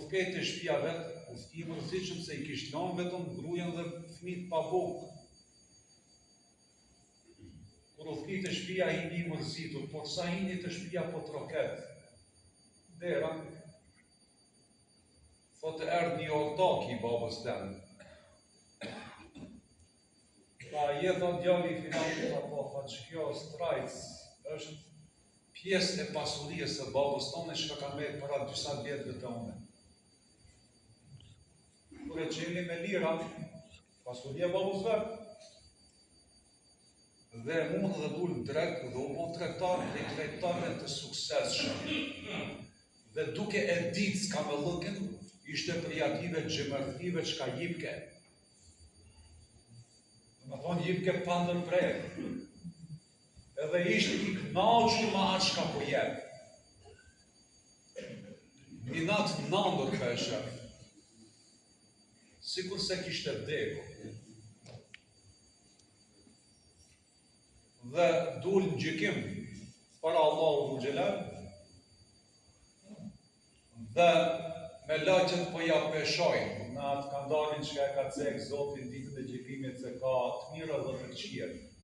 thket e shtëpia vet, i mërzitshëm se i kishte lënë vetëm gruajen dhe fëmijët pa bukë. Kur u thket e shtëpia i mërzitur, por sa hini të shtëpia po troket. Dera, thotë erdhë një ortak i babës teme. Tha, je thot djali i finalit, apo, tha që kjo strajc është pjesë e pasurisë së babës tonë që ka marrë para disa vjetëve të une. Kur e qeni me lira, pasuria e babës vetë, dhe mund dhe dulë drejt dhe u bon tregtar dhe i tregtarve të suksesshëm. Dhe duke e ditë s'ka me lëkin, ishte prej ative gjemërthive që ka jipke. Më thonë jipke pa ndërprerje. Edhe ishte i knaqur ma atë shka po jep. Minat nëndër peshe, sikur se kishte vdekur. Dhe dul në gjykim para Allahu Xhelal, dhe me laqet po ja peshojnë, në atë kandarin që ka cek Zotin ditën e gjykimit se ka të mira dhe të këqija.